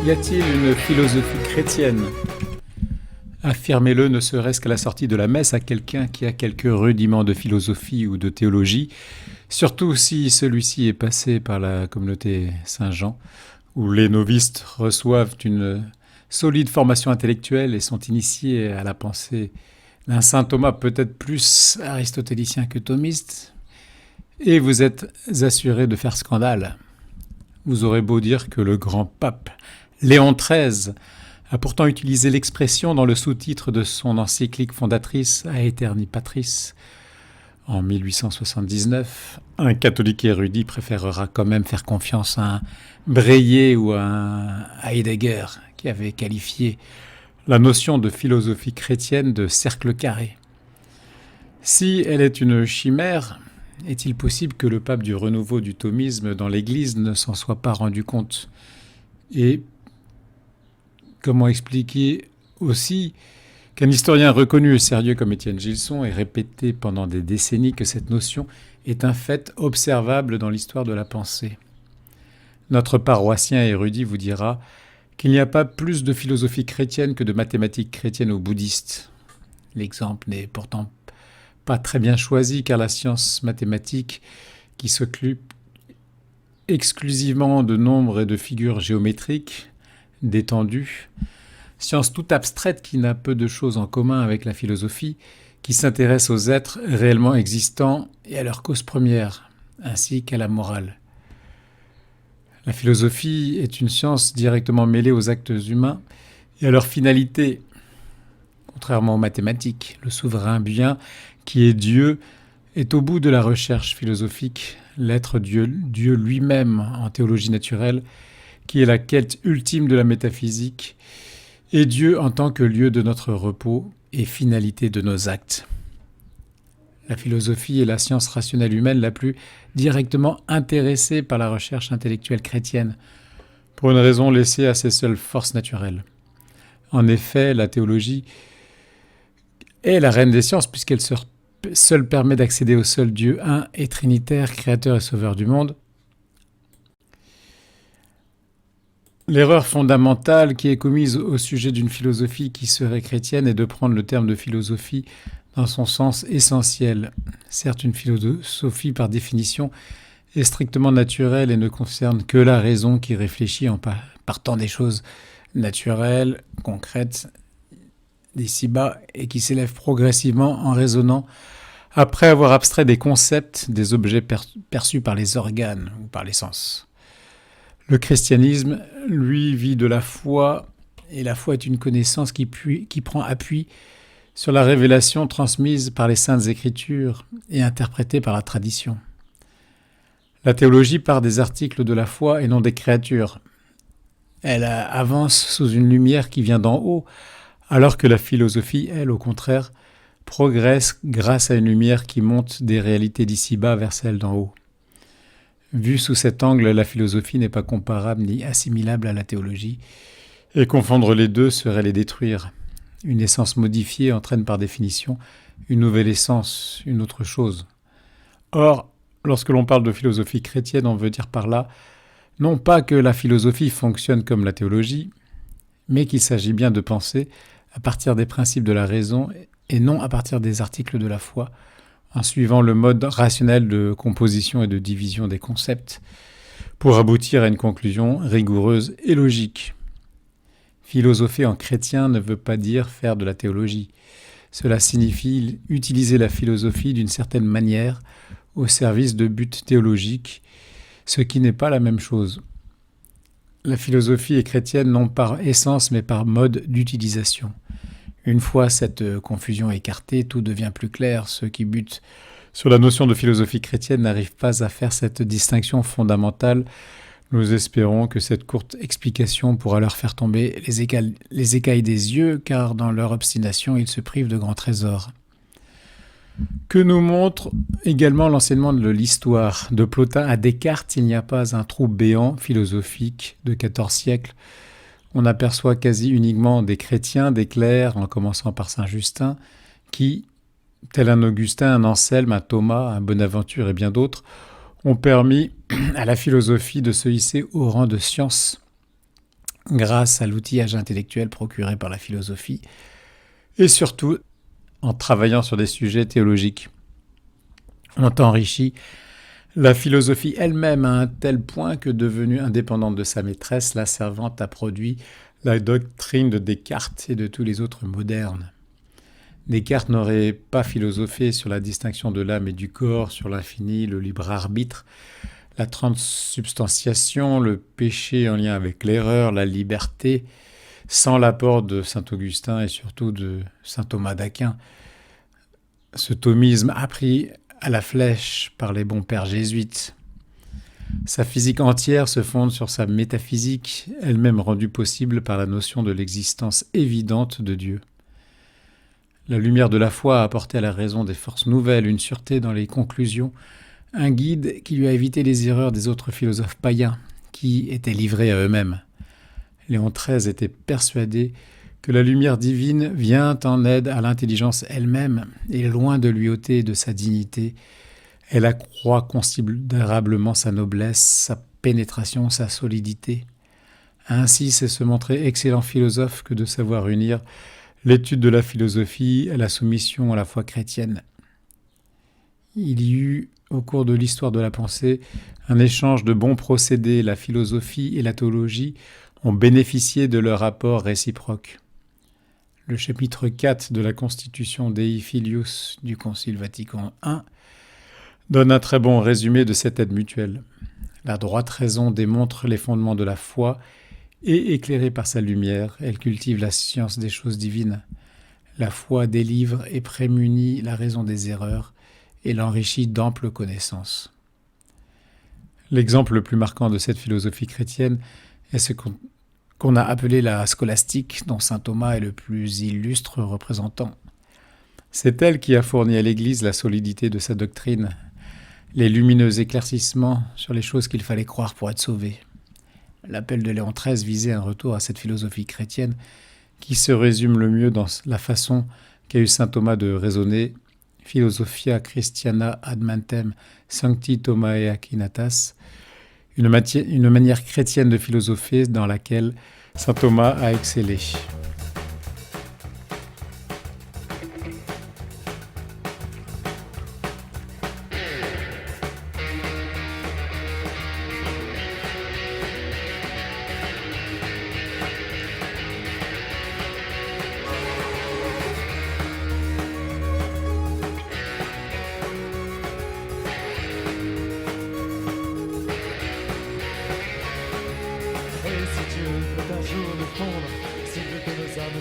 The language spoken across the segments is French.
Y a-t-il une philosophie chrétienne ? Affirmez-le ne serait-ce qu'à la sortie de la messe à quelqu'un qui a quelques rudiments de philosophie ou de théologie, surtout si celui-ci est passé par la communauté Saint-Jean, où les novices reçoivent une solide formation intellectuelle et sont initiés à la pensée d'un saint Thomas peut-être plus aristotélicien que thomiste, et vous êtes assuré de faire scandale. Vous aurez beau dire que le grand pape Léon XIII a pourtant utilisé l'expression dans le sous-titre de son encyclique fondatrice Aeterni Patris en 1879. Un catholique érudit préférera quand même faire confiance à un Breillet ou à un Heidegger qui avait qualifié la notion de philosophie chrétienne de cercle carré. Si elle est une chimère, est-il possible que le pape du renouveau du thomisme dans l'Église ne s'en soit pas rendu compte ? Et comment expliquer aussi qu'un historien reconnu et sérieux comme Étienne Gilson ait répété pendant des décennies que cette notion est un fait observable dans l'histoire de la pensée ? Notre paroissien érudit vous dira qu'il n'y a pas plus de philosophie chrétienne que de mathématiques chrétiennes ou bouddhistes. L'exemple n'est pourtant pas très bien choisi car la science mathématique, qui s'occupe exclusivement de nombres et de figures géométriques, d'étendue, science toute abstraite qui n'a peu de choses en commun avec la philosophie, qui s'intéresse aux êtres réellement existants et à leur cause première, ainsi qu'à la morale. La philosophie est une science directement mêlée aux actes humains et à leur finalité. Contrairement aux mathématiques, le souverain bien, qui est Dieu, est au bout de la recherche philosophique, l'être Dieu lui-même en théologie naturelle, qui est la quête ultime de la métaphysique, et Dieu en tant que lieu de notre repos et finalité de nos actes. La philosophie est la science rationnelle humaine la plus directement intéressée par la recherche intellectuelle chrétienne, pour une raison laissée à ses seules forces naturelles. En effet, la théologie est la reine des sciences puisqu'elle seule permet d'accéder au seul Dieu un et trinitaire, créateur et sauveur du monde. L'erreur fondamentale qui est commise au sujet d'une philosophie qui serait chrétienne est de prendre le terme de philosophie dans son sens essentiel. Certes, une philosophie, par définition, est strictement naturelle et ne concerne que la raison qui réfléchit en partant des choses naturelles, concrètes, d'ici-bas, et qui s'élève progressivement en raisonnant après avoir abstrait des concepts, des objets perçus par les organes ou par les sens. Le christianisme, lui, vit de la foi, et la foi est une connaissance qui prend appui sur la révélation transmise par les saintes écritures et interprétée par la tradition. La théologie part des articles de la foi et non des créatures. Elle avance sous une lumière qui vient d'en haut, alors que la philosophie, elle, au contraire, progresse grâce à une lumière qui monte des réalités d'ici-bas vers celles d'en haut. Vue sous cet angle, la philosophie n'est pas comparable ni assimilable à la théologie, et confondre les deux serait les détruire. Une essence modifiée entraîne par définition une nouvelle essence, une autre chose. Or, lorsque l'on parle de philosophie chrétienne, on veut dire par là, non pas que la philosophie fonctionne comme la théologie, mais qu'il s'agit bien de penser à partir des principes de la raison et non à partir des articles de la foi, en suivant le mode rationnel de composition et de division des concepts, pour aboutir à une conclusion rigoureuse et logique. Philosopher en chrétien ne veut pas dire faire de la théologie. Cela signifie utiliser la philosophie d'une certaine manière au service de buts théologiques, ce qui n'est pas la même chose. La philosophie est chrétienne non par essence mais par mode d'utilisation. Une fois cette confusion écartée, tout devient plus clair. Ceux qui butent sur la notion de philosophie chrétienne n'arrivent pas à faire cette distinction fondamentale. Nous espérons que cette courte explication pourra leur faire tomber les écailles des yeux, car dans leur obstination, ils se privent de grands trésors. Que nous montre également l'enseignement de l'histoire. De Plotin à Descartes, il n'y a pas un trou béant philosophique de 14 siècles. On aperçoit quasi uniquement des chrétiens, des clercs, en commençant par saint Justin, qui, tel un Augustin, un Anselme, un Thomas, un Bonaventure et bien d'autres, ont permis à la philosophie de se hisser au rang de science grâce à l'outillage intellectuel procuré par la philosophie, et surtout en travaillant sur des sujets théologiques. On enrichit la philosophie elle-même à un tel point que, devenue indépendante de sa maîtresse, la servante a produit la doctrine de Descartes et de tous les autres modernes. Descartes n'aurait pas philosophé sur la distinction de l'âme et du corps, sur l'infini, le libre arbitre, la transsubstantiation, le péché en lien avec l'erreur, la liberté, sans l'apport de saint Augustin et surtout de saint Thomas d'Aquin. Ce thomisme appris à la flèche par les bons pères jésuites. Sa physique entière se fonde sur sa métaphysique, elle-même rendue possible par la notion de l'existence évidente de Dieu. La lumière de la foi a apporté à la raison des forces nouvelles, une sûreté dans les conclusions, un guide qui lui a évité les erreurs des autres philosophes païens, qui étaient livrés à eux-mêmes. Léon XIII était persuadé que la lumière divine vient en aide à l'intelligence elle-même, et loin de lui ôter de sa dignité, elle accroît considérablement sa noblesse, sa pénétration, sa solidité. Ainsi, c'est se montrer excellent philosophe que de savoir unir l'étude de la philosophie à la soumission à la foi chrétienne. Il y eut, au cours de l'histoire de la pensée, un échange de bons procédés. La philosophie et la théologie ont bénéficié de leur rapport réciproque. Le chapitre 4 de la Constitution Dei Filius du Concile Vatican I donne un très bon résumé de cette aide mutuelle. La droite raison démontre les fondements de la foi et, éclairée par sa lumière, elle cultive la science des choses divines. La foi délivre et prémunit la raison des erreurs et l'enrichit d'amples connaissances. L'exemple le plus marquant de cette philosophie chrétienne est ce qu'on a appelé la scolastique, dont saint Thomas est le plus illustre représentant. C'est elle qui a fourni à l'Église la solidité de sa doctrine, les lumineux éclaircissements sur les choses qu'il fallait croire pour être sauvé. L'appel de Léon XIII visait un retour à cette philosophie chrétienne qui se résume le mieux dans la façon qu'a eu saint Thomas de raisonner « Philosophia Christiana ad mantem sancti Thomae Aquinatas », une manière chrétienne de philosopher dans laquelle saint Thomas a excellé.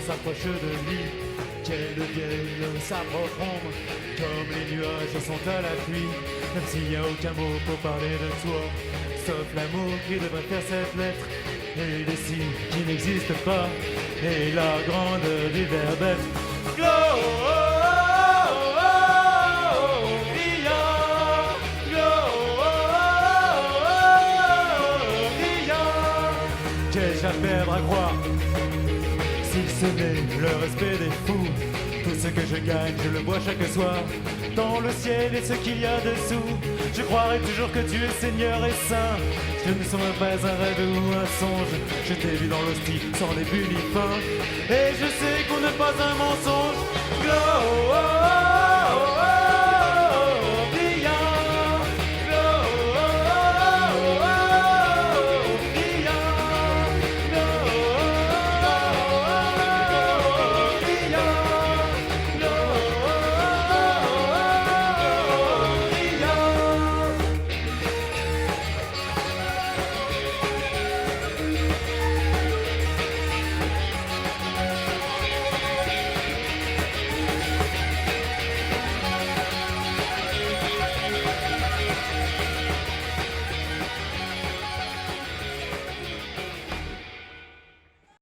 S'approche de lui, qu'elle vienne s'approfondre, comme les nuages sont à la pluie, même s'il n'y a aucun mot pour parler de toi, sauf l'amour qui devrait faire cette lettre, et les signes qui n'existent pas, et la grande riverbette. Qu'ai-je à perdre à croire? Ce n'est le respect des fous. Tout ce que je gagne, je le bois chaque soir. Dans le ciel et ce qu'il y a dessous, je croirai toujours que tu es Seigneur et Saint. Je ne serai pas un rêve ou un songe. Je t'ai vu dans l'hostie sans début ni fin. Et je sais qu'on n'est pas un mensonge.